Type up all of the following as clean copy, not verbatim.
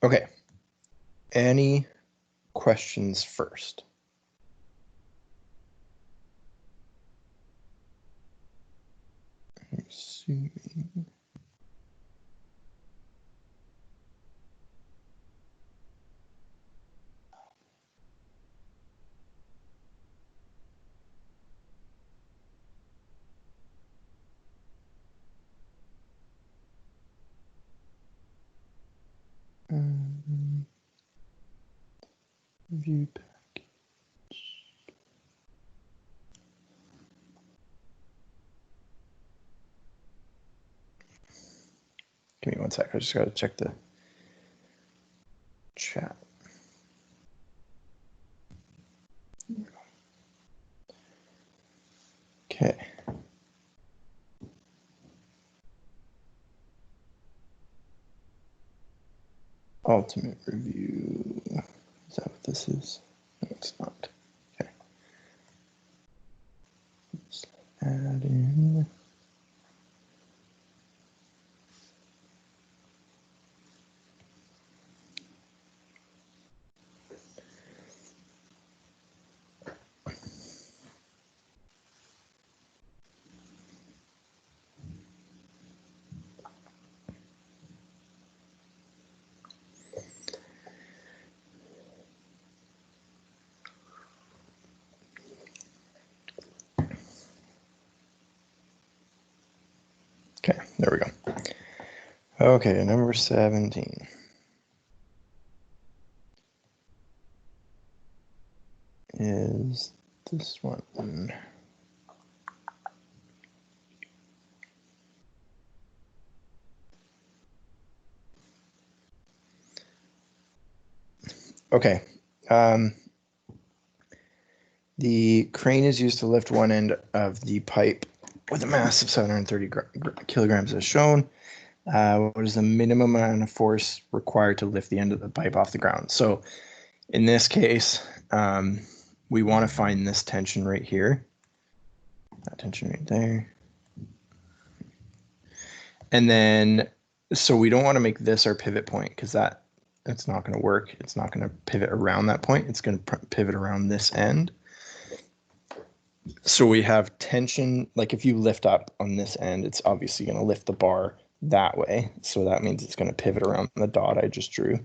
Okay. Any questions first? Assuming. View package. Give me one sec. I just got to check the chat. Okay. Ultimate review. Is that what this is? No, it's not. Okay. Let's add in. Okay, there we go. Okay, number 17 is this one. Okay. The crane is used to lift one end of the pipe with a mass of 730 kilograms as shown. What is the minimum amount of force required to lift the end of the pipe off the ground? So in this case, we want to find this tension right here. That tension right there. And then, so we don't want to make this our pivot point because that's not going to work. It's not going to pivot around that point. It's going to pivot around this end. So we have tension, like if you lift up on this end, it's obviously going to lift the bar that way. So that means it's going to pivot around the dot I just drew.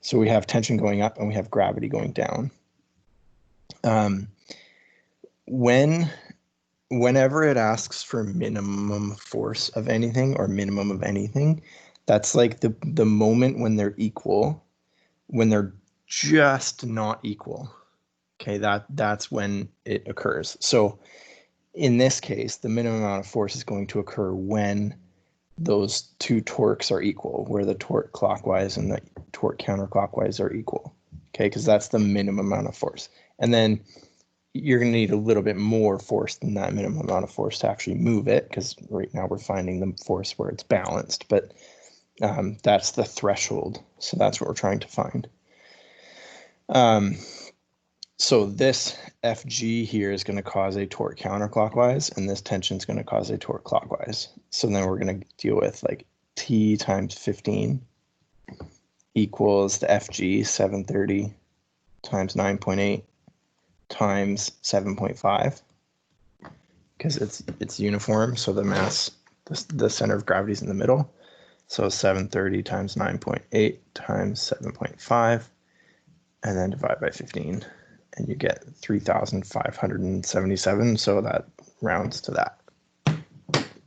So we have tension going up and we have gravity going down. Whenever it asks for minimum force of anything or minimum of anything, that's like the moment when they're equal, when they're just not equal. Okay, that's when it occurs. So in this case, the minimum amount of force is going to occur when those two torques are equal, where the torque clockwise and the torque counterclockwise are equal. Okay, because that's the minimum amount of force. And then you're going to need a little bit more force than that minimum amount of force to actually move it, because right now we're finding the force where it's balanced, but that's the threshold. So that's what we're trying to find. So this FG here is going to cause a torque counterclockwise, and this tension is going to cause a torque clockwise. So then we're going to deal with like T times 15 equals the FG 730 times 9.8 times 7.5, because it's uniform. So the mass, the center of gravity is in the middle. So 730 times 9.8 times 7.5, and then divide by 15. And you get 3,577. So that rounds to that,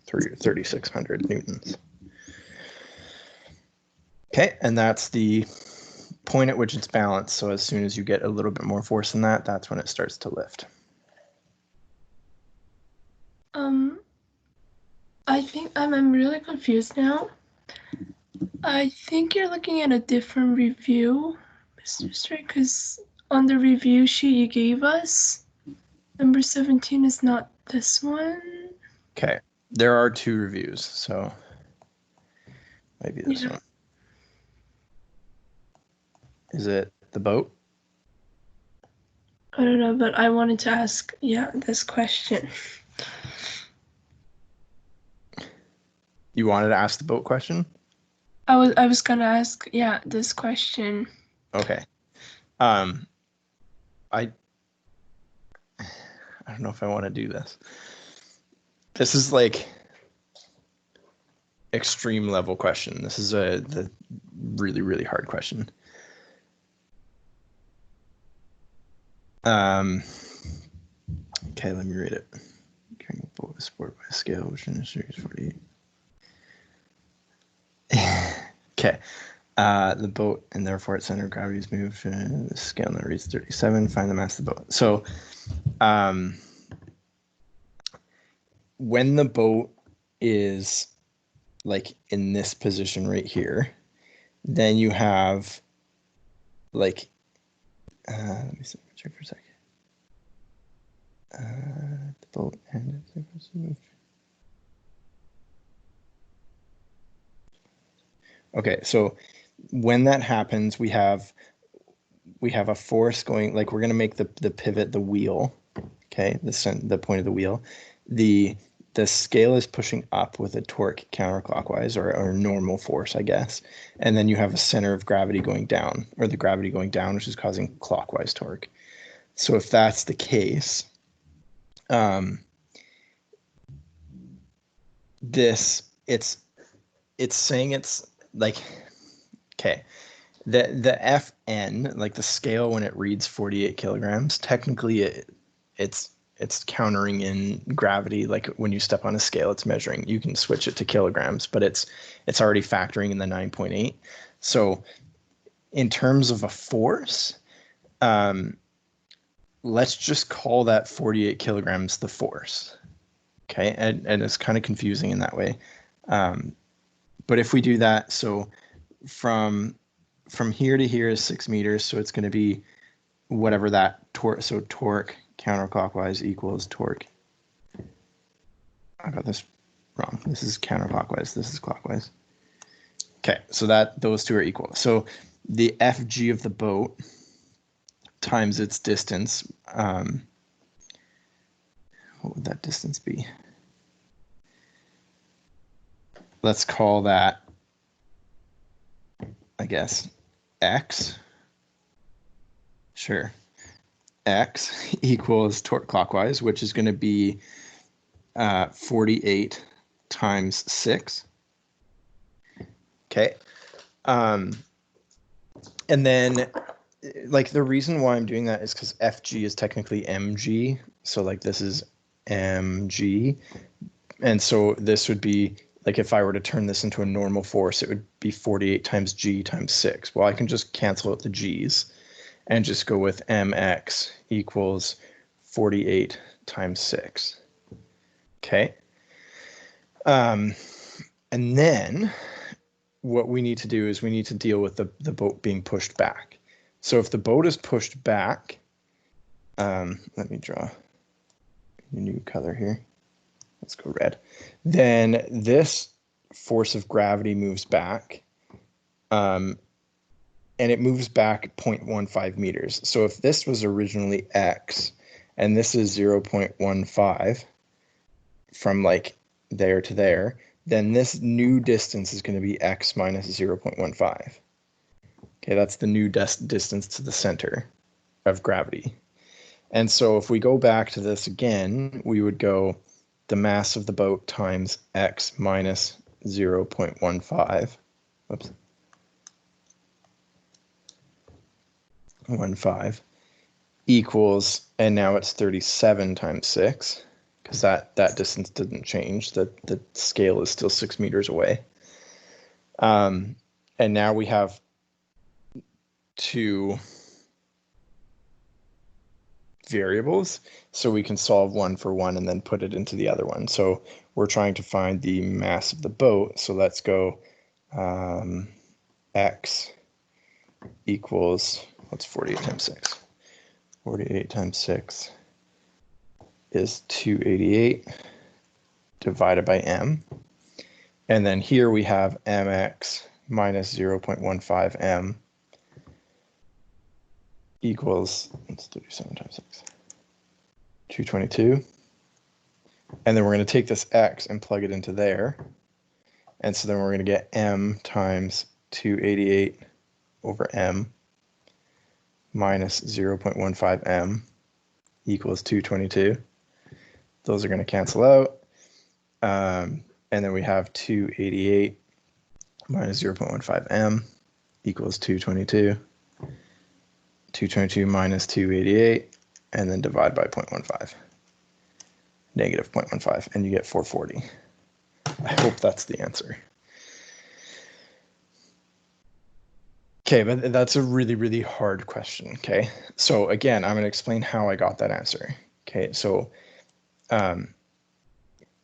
3,600 newtons. Okay, and that's the point at which it's balanced. So as soon as you get a little bit more force than that, that's when it starts to lift. I think I'm really confused now. I think you're looking at a different review, Mr. Strait, because on the review sheet you gave us, number 17 is not this one. Okay, there are two reviews, so maybe this one. Is it the boat? I don't know, but I wanted to ask, this question. You wanted to ask the boat question? I was gonna ask, yeah, this question. Okay. I don't know if I want to do this. This is like extreme level question. This is the really, really hard question. Okay, let me read it. Carrying a boat with sport by scale, which in the series 48. Okay. The boat and therefore its center of gravity is moved. The scale now reads 37. Find the mass of the boat. So, when the boat is like in this position right here, then you have like, let me check for a second. The boat and its surface moved. Okay, so when that happens, we have a force going, like we're going to make the pivot the wheel, okay, the point of the wheel. The scale is pushing up with a torque counterclockwise, or normal force, I guess. And then you have a center of gravity going down, or the gravity going down, which is causing clockwise torque. So if that's the case, it's saying it's like, okay, the FN, like the scale when it reads 48 kilograms, technically it's countering in gravity. Like when you step on a scale, it's measuring. You can switch it to kilograms, but it's already factoring in the 9.8. So in terms of a force, let's just call that 48 kilograms the force. Okay, and it's kind of confusing in that way. But if we do that, so from here to here is 6 meters, so it's going to be whatever that torque, so torque counterclockwise equals torque. I got this wrong. This is counterclockwise, this is clockwise. Okay, so those two are equal. So the FG of the boat times its distance, what would that distance be? Let's call that, I guess, X. Sure. X equals torque clockwise, which is going to be 48 times 6. Okay. And then, like, the reason why I'm doing that is because FG is technically mg. So, like, this is mg. And so this would be, like, if I were to turn this into a normal force, it would be 48 times g times 6. Well, I can just cancel out the g's and just go with mx equals 48 times 6. Okay. And then what we need to do is we need to deal with the boat being pushed back. So if the boat is pushed back, let me draw a new color here. Let's go red. Then this force of gravity moves back, and it moves back 0.15 meters. So if this was originally x, and this is 0.15 from like there to there, then this new distance is going to be x minus 0.15. Okay, that's the new distance to the center of gravity. And so if we go back to this again, we would go the mass of the boat times x minus 0.15. Whoops. 15 equals, and now it's 37 times 6, because that distance didn't change. The scale is still 6 meters away. And now we have two variables, so we can solve one for one and then put it into the other one. So we're trying to find the mass of the boat. So let's go x equals, what's 48 times 6? 48 times 6 is 288 divided by m. And then here we have mx minus 0.15 m equals, it's 37 times 6, 222. And then we're going to take this x and plug it into there. And so then we're going to get m times 288 over m minus 0.15 m equals 222. Those are going to cancel out. And then we have 288 minus 0.15 m equals 222. 222 minus 288, and then divide by 0.15. Negative 0.15, and you get 440. I hope that's the answer. Okay, but that's a really, really hard question, okay? So again, I'm going to explain how I got that answer. Okay, so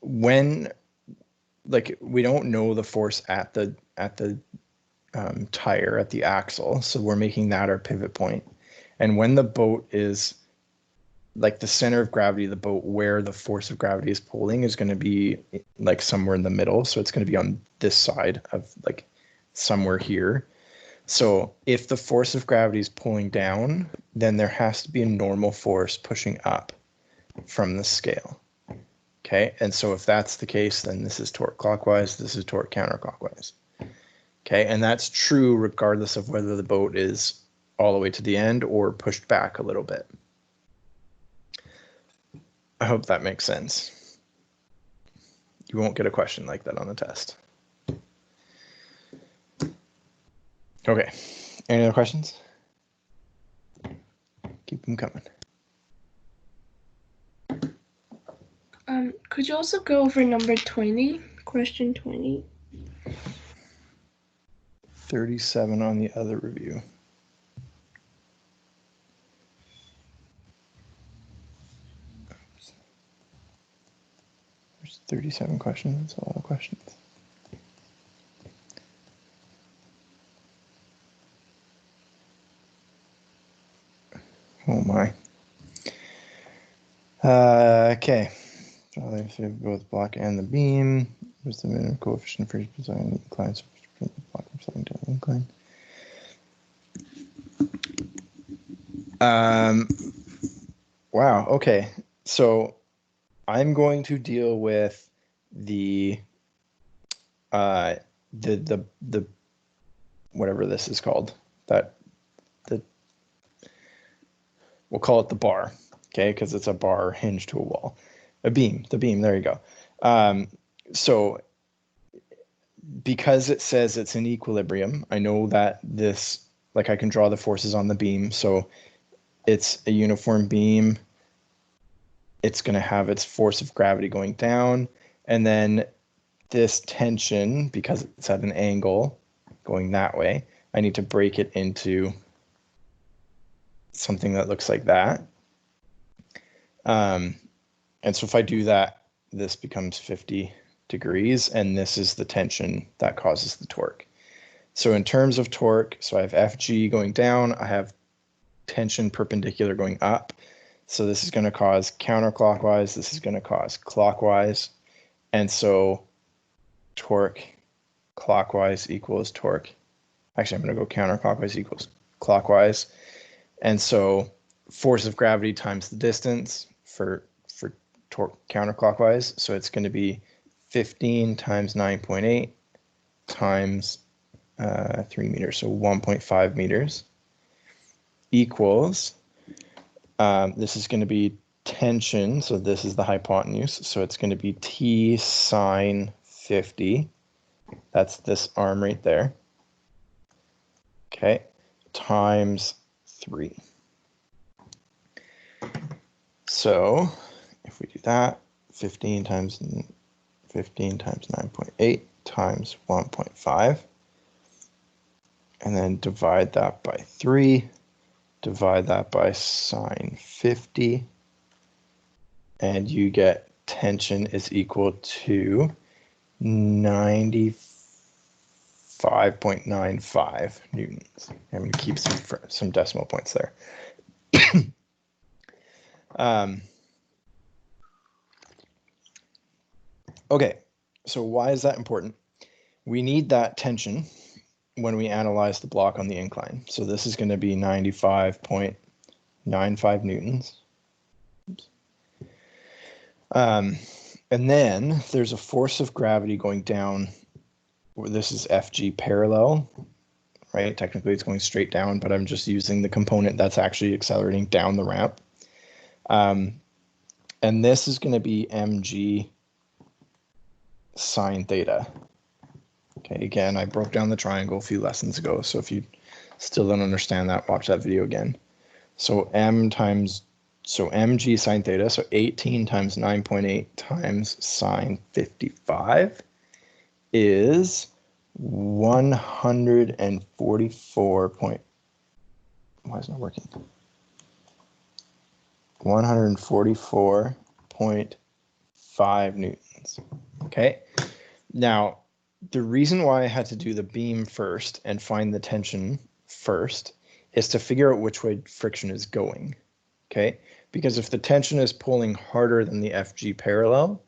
when, like, we don't know the force at the tire, at the axle, so we're making that our pivot point. And when the boat is, like, the center of gravity of the boat, where the force of gravity is pulling, is going to be like somewhere in the middle. So it's going to be on this side of, like, somewhere here. So if the force of gravity is pulling down, then there has to be a normal force pushing up from the scale. Okay, and so if that's the case, then this is torque clockwise, this is torque counterclockwise. Okay, and that's true regardless of whether the boat is all the way to the end or pushed back a little bit. I hope that makes sense. You won't get a question like that on the test. Okay, any other questions? Keep them coming. Could you also go over number 20, question 20? 37 on the other review. There's 37 questions, that's a lot of questions. Oh my. Okay. So if you both block and the beam, what's the minimum coefficient for each design the incline so the block from slowing down the incline? Wow, okay. So I'm going to deal with the whatever this is called, we'll call it the bar, okay, because it's a bar hinged to a wall. The beam, there you go. So because it says it's in equilibrium, I know that this, like, I can draw the forces on the beam, so it's a uniform beam. It's going to have its force of gravity going down, and then this tension, because it's at an angle going that way, I need to break it into something that looks like that. And so if I do that, this becomes 50 degrees, and this is the tension that causes the torque. So in terms of torque, so I have Fg going down, I have tension perpendicular going up. So this is going to cause counterclockwise, this is going to cause clockwise. And so torque clockwise equals torque. Actually, I'm going to go counterclockwise equals clockwise. And so force of gravity times the distance for torque counterclockwise. So it's going to be 15 times 9.8 times 3 meters, so 1.5 meters equals, this is going to be tension, so this is the hypotenuse, so it's going to be T sine 50, that's this arm right there, okay, times 3. So if we do that, 15 times 9.8 times 1.5, and then divide that by 3, divide that by sine 50, and you get tension is equal to 95.95 newtons. I'm going to keep some decimal points there. Okay, so why is that important? We need that tension when we analyze the block on the incline. So this is going to be 95.95 newtons. And then there's a force of gravity going down this is FG parallel, right? Technically it's going straight down, but I'm just using the component that's actually accelerating down the ramp. And this is going to be mg sine theta. Okay, again, I broke down the triangle a few lessons ago, so if you still don't understand that, watch that video again. So mg sine theta, so 18 times 9.8 times sine 55 is 144 point, why is it not working? 144.5 newtons. Okay, now the reason why I had to do the beam first and find the tension first is to figure out which way friction is going. Okay, because if the tension is pulling harder than the FG parallel,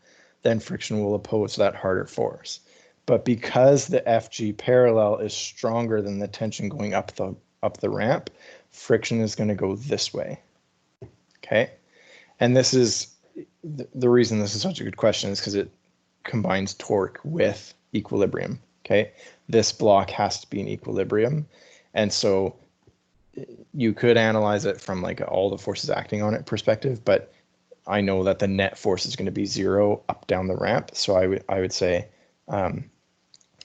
then friction will oppose that harder force. But because the FG parallel is stronger than the tension going up the ramp, friction is going to go this way. Okay, and this is the reason this is such a good question is because it combines torque with equilibrium. Okay, this block has to be in equilibrium, and so you could analyze it from like all the forces acting on it perspective, but I know that the net force is going to be 0 up down the ramp, so I would say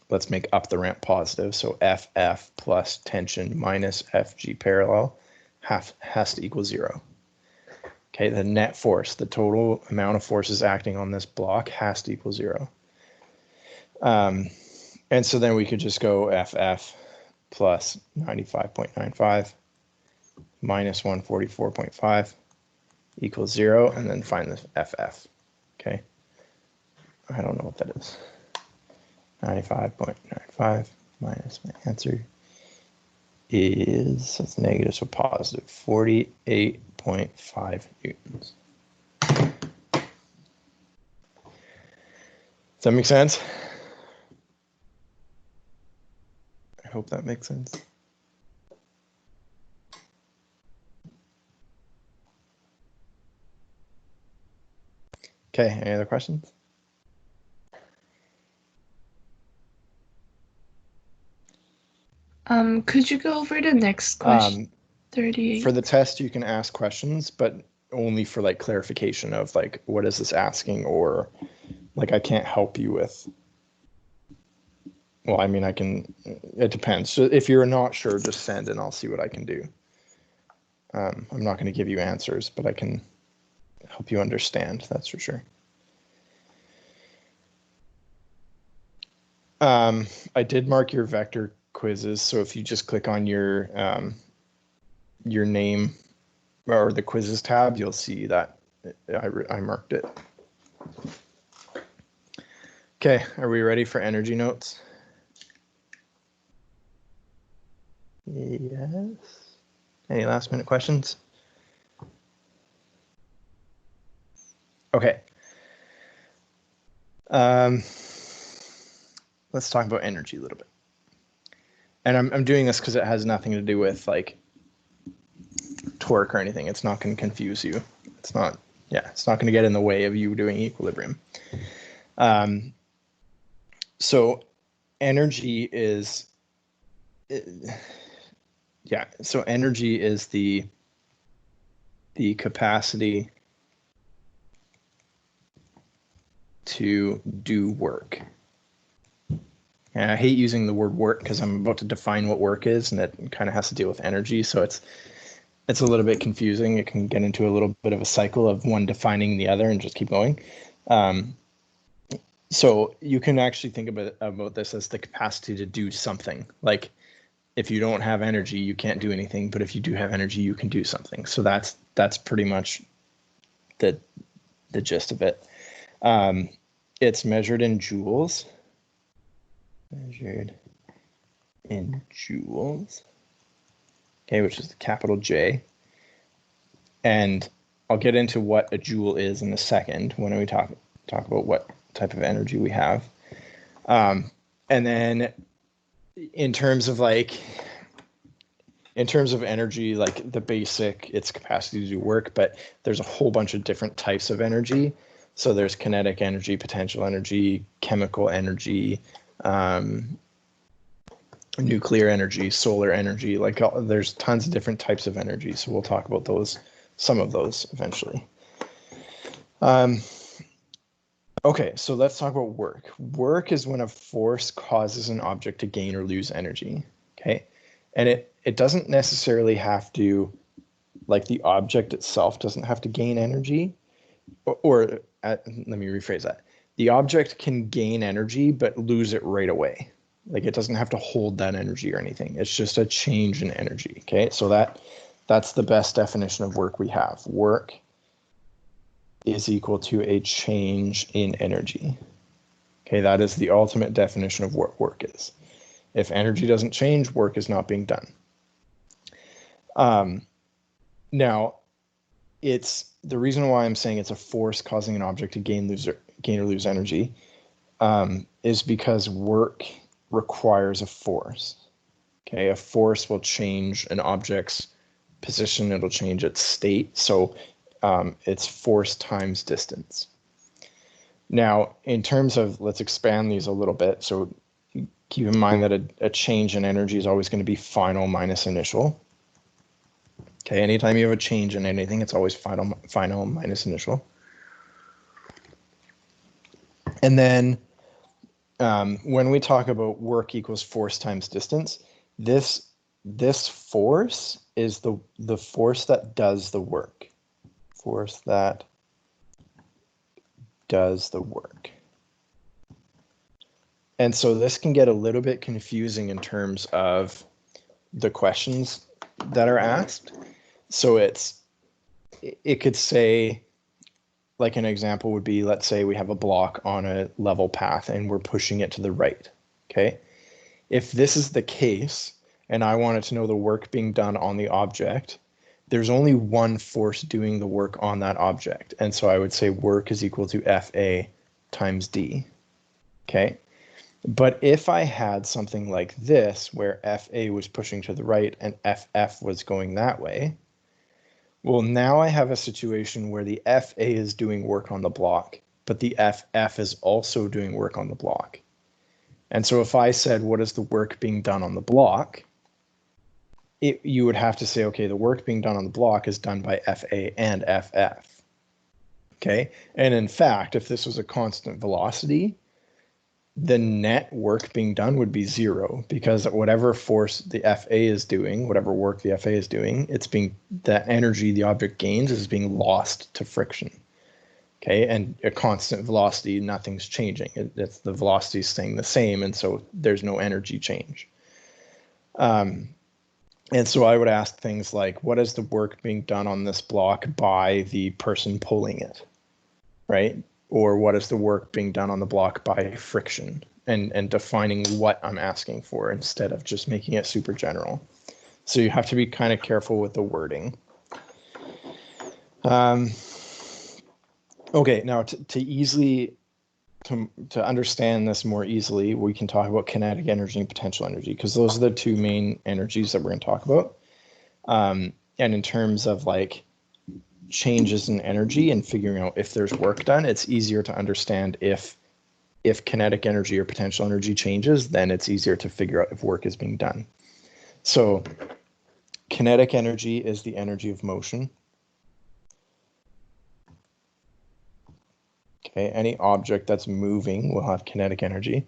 let's make up the ramp positive. So FF plus tension minus FG parallel has to equal 0. Okay, the net force, the total amount of forces acting on this block has to equal 0. And so then we could just go FF plus 95.95 minus 144.5 equals 0, and then find the FF. Okay, I don't know what that is. 95.95 minus my answer is, that's negative, so positive 48.5 newtons. Does that make sense? I hope that makes sense. Okay, any other questions? Could you go over the next question? 38. For the test, you can ask questions, but only for like clarification of like, what is this asking, or like I can't help you with. Well, I mean, I can, it depends. So if you're not sure, just send and I'll see what I can do. I'm not going to give you answers, but I can help you understand, that's for sure. I did mark your vector quizzes, so if you just click on your name or the quizzes tab, you'll see that I marked it. Okay, are we ready for energy notes? Yes. Any last minute questions? Okay. Let's talk about energy a little bit. And I'm doing this because it has nothing to do with like torque or anything. It's not going to confuse you. It's not going to get in the way of you doing equilibrium. So energy is, so energy is the capacity to do work. And I hate using the word work because I'm about to define what work is, and it kind of has to deal with energy. So it's a little bit confusing. It can get into a little bit of a cycle of one defining the other and just keep going. So you can actually think about this as the capacity to do something. Like if you don't have energy, you can't do anything. But if you do have energy, you can do something. So that's pretty much the gist of it. It's measured in joules. Measured in joules. Okay, which is the capital J. And I'll get into what a joule is in a second when we talk about what type of energy we have. And then in terms of energy, like the basic, it's capacity to do work, but there's a whole bunch of different types of energy. So there's kinetic energy, potential energy, chemical energy, nuclear energy, solar energy, like there's tons of different types of energy. So we'll talk about those, some of those eventually. Okay, so let's talk about work. Work is when a force causes an object to gain or lose energy, okay? And it doesn't necessarily have to, like the object itself doesn't have to gain energy, or let me rephrase that. The object can gain energy but lose it right away. Like it doesn't have to hold that energy or anything. It's just a change in energy, okay? So that's the best definition of work we have. Work is equal to a change in energy. Okay, that is the ultimate definition of what work is. If energy doesn't change, work is not being done. Now, it's the reason why I'm saying it's a force causing an object to gain or lose energy is because work requires a force. Okay, a force will change an object's position, it'll change its state. So it's force times distance. Now, in terms of, let's expand these a little bit. So keep in mind that a change in energy is always going to be final minus initial. Okay, anytime you have a change in anything, it's always final minus initial. And then when we talk about work equals force times distance, this force is the force that does the work. Force that does the work. And so this can get a little bit confusing in terms of the questions that are asked. So it could say, like an example would be, let's say we have a block on a level path and we're pushing it to the right, okay? If this is the case, and I wanted to know the work being done on the object, there's only one force doing the work on that object. And so I would say work is equal to FA times D, okay? But if I had something like this, where FA was pushing to the right and FF was going that way, well, now I have a situation where the FA is doing work on the block, but the FF is also doing work on the block. And so if I said, what is the work being done on the block? You would have to say, okay, the work being done on the block is done by FA and FF. Okay, and in fact, if this was a constant velocity, the net work being done would be 0, because whatever force the FA is doing, whatever work the FA is doing, that energy the object gains is being lost to friction. Okay, and a constant velocity, nothing's changing. It's the velocity is staying the same, and so there's no energy change. And so I would ask things like, what is the work being done on this block by the person pulling it, right? Or what is the work being done on the block by friction, and defining what I'm asking for instead of just making it super general. So you have to be kind of careful with the wording. Okay, now to understand this more easily, we can talk about kinetic energy and potential energy, because those are the two main energies that we're going to talk about. And in terms of like changes in energy and figuring out if there's work done, it's easier to understand if kinetic energy or potential energy changes, then it's easier to figure out if work is being done. So kinetic energy is the energy of motion. Okay, any object that's moving will have kinetic energy.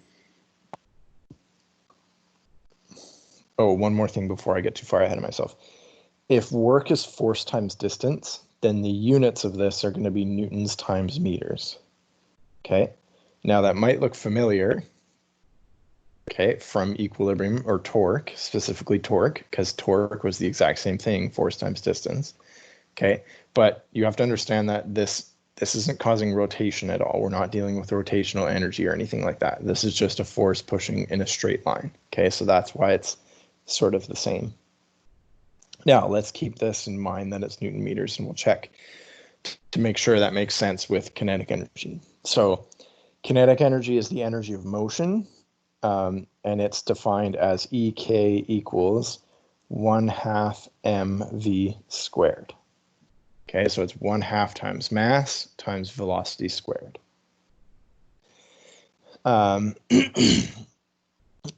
Oh, one more thing before I get too far ahead of myself. If work is force times distance, then the units of this are going to be newtons times meters. Okay, now that might look familiar, okay, from equilibrium or torque, specifically torque, because torque was the exact same thing, force times distance. Okay, but you have to understand that this isn't causing rotation at all. We're not dealing with rotational energy or anything like that. This is just a force pushing in a straight line. Okay, so that's why it's sort of the same. Now, let's keep this in mind that it's Newton meters, and we'll check to make sure that makes sense with kinetic energy. So kinetic energy is the energy of motion, and it's defined as EK equals 1/2 mv squared. Okay, so it's 1/2 times mass times velocity squared.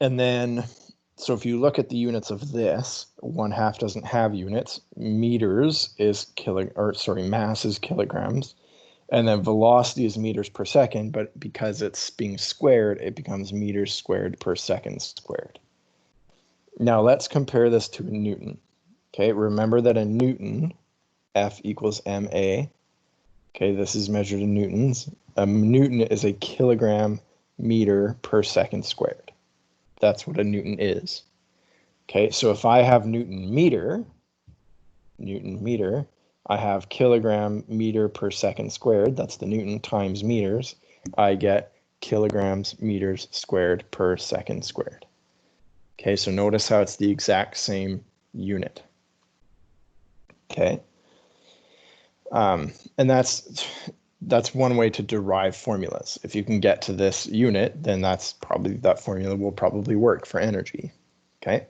And then, so if you look at the units of this, 1/2 doesn't have units. Meters is mass is kilograms. And then velocity is meters per second, but because it's being squared, it becomes meters squared per second squared. Now let's compare this to a Newton. Okay, remember that a Newton, F equals MA. Okay, this is measured in newtons. A Newton is a kilogram meter per second squared. That's what a Newton is. Okay, so if I have Newton meter, I have kilogram meter per second squared. That's the Newton times meters. I get kilograms meters squared per second squared. Okay, so notice how it's the exact same unit. Okay, and that's one way to derive formulas. If you can get to this unit, then that formula will probably work for energy. Okay.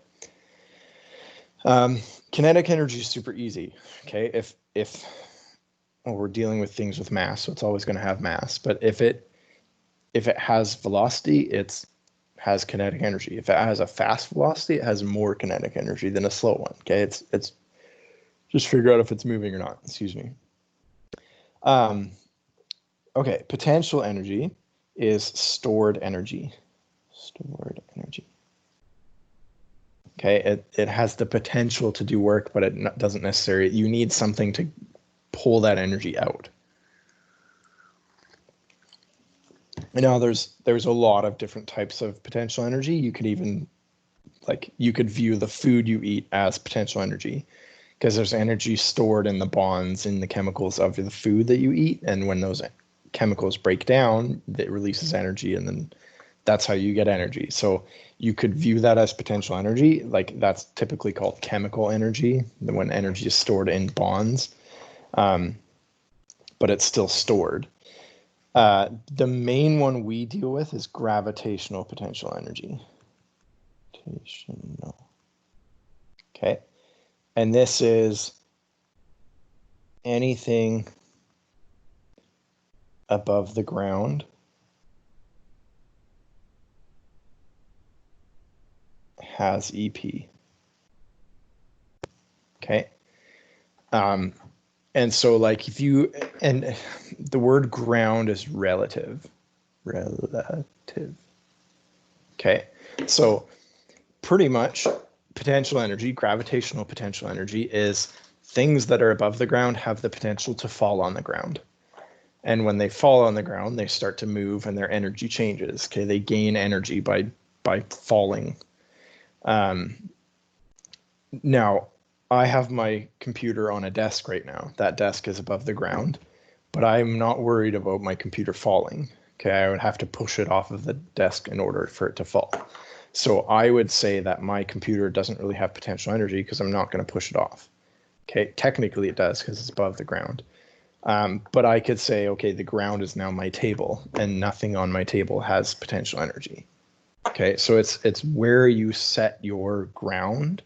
Kinetic energy is super easy. Okay, if we're dealing with things with mass, so it's always going to have mass. But if it has velocity, it has kinetic energy. If it has a fast velocity, it has more kinetic energy than a slow one. Okay, it's just figure out if it's moving or not. Excuse me. Okay, potential energy is stored energy. Stored energy. Okay, it has the potential to do work, but it doesn't necessarily. You need something to pull that energy out. Now, there's a lot of different types of potential energy. You could even you could view the food you eat as potential energy, because there's energy stored in the bonds in the chemicals of the food that you eat, and when those chemicals break down, it releases energy, and then that's how you get energy. So you could view that as potential energy. That's typically called chemical energy, when energy is stored in bonds, but it's still stored. The main one we deal with is gravitational potential energy. Okay, and this is anything above the ground has EP. Okay. And so if you, and the word ground is relative. Okay. So pretty much potential energy, gravitational potential energy, is things that are above the ground have the potential to fall on the ground. And when they fall on the ground, they start to move and their energy changes. Okay, they gain energy by falling. Now, I have my computer on a desk right now. That desk is above the ground, but I'm not worried about my computer falling. Okay, I would have to push it off of the desk in order for it to fall. So I would say that my computer doesn't really have potential energy because I'm not going to push it off. Okay, technically it does because it's above the ground. But I could say, okay, the ground is now my table, and nothing on my table has potential energy. Okay, so it's where you set your ground.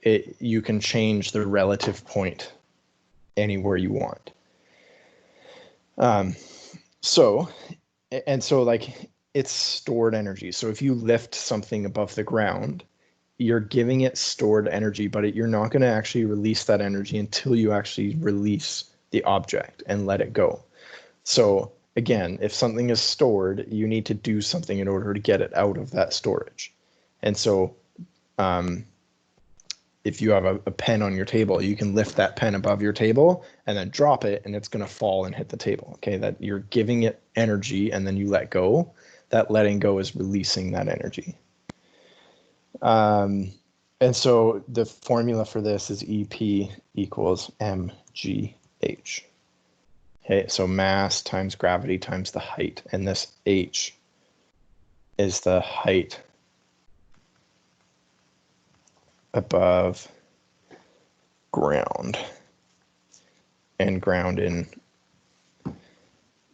You can change the relative point anywhere you want. So it's stored energy. So if you lift something above the ground, you're giving it stored energy, but you're not going to actually release that energy until you actually release the object and let it go. So again, if something is stored, you need to do something in order to get it out of that storage. And so if you have a pen on your table, you can lift that pen above your table and then drop it, and it's going to fall and hit the table. Okay, that you're giving it energy and then you let go. That letting go is releasing that energy. And so the formula for this is EP equals mgh. Okay, so mass times gravity times the height, and this h is the height above ground, and ground in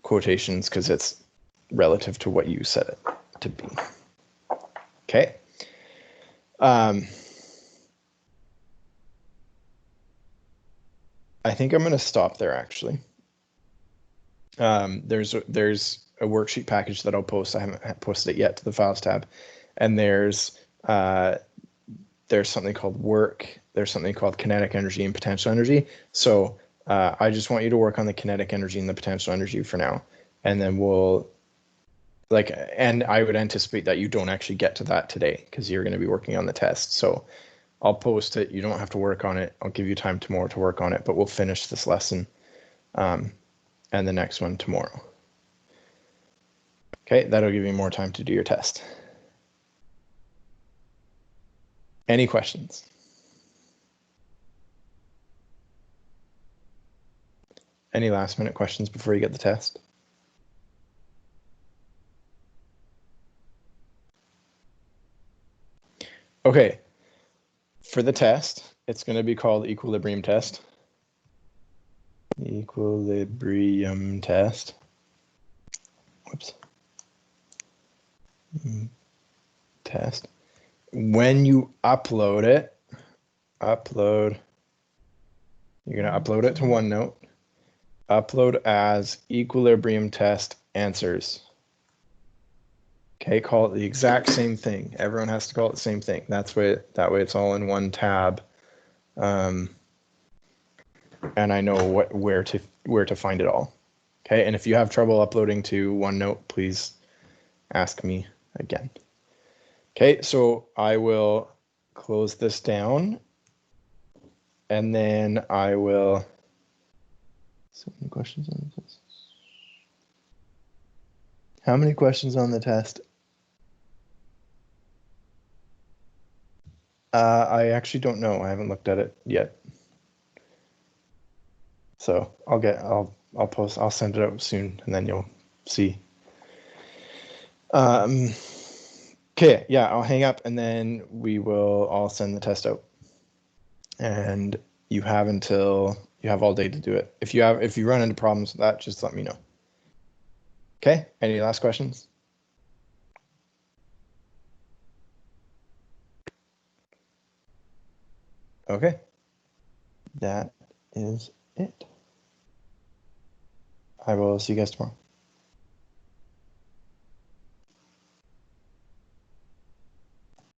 quotations because it's relative to what you set it to be. Okay. I think I'm going to stop there, actually. There's a worksheet package that I'll post. I haven't posted it yet to the files tab. And there's something called work. There's something called kinetic energy and potential energy. So I just want you to work on the kinetic energy and the potential energy for now. And then we'll and I would anticipate that you don't actually get to that today because you're going to be working on the test. So I'll post it. You don't have to work on it. I'll give you time tomorrow to work on it, but we'll finish this lesson and the next one tomorrow. Okay, that'll give you more time to do your test. Any questions? Any last minute questions before you get the test? Okay, for the test, it's going to be called equilibrium test. Equilibrium test. Whoops. Test. When you upload it, you're going to upload it to OneNote. Upload as equilibrium test answers. Okay, call it the exact same thing. Everyone has to call it the same thing. That way it's all in one tab. And I know where to find it all. Okay, and if you have trouble uploading to OneNote, please ask me again. Okay, so I will close this down, and then I will. So many questions on the test. How many questions on the test? I actually don't know. I haven't looked at it yet. So I'll send it out soon, and then you'll see. Okay, yeah, I'll hang up, and then we will all send the test out. And you have all day to do it. If you run into problems with that, just let me know. Okay, any last questions? Okay, that is it. I will see you guys tomorrow.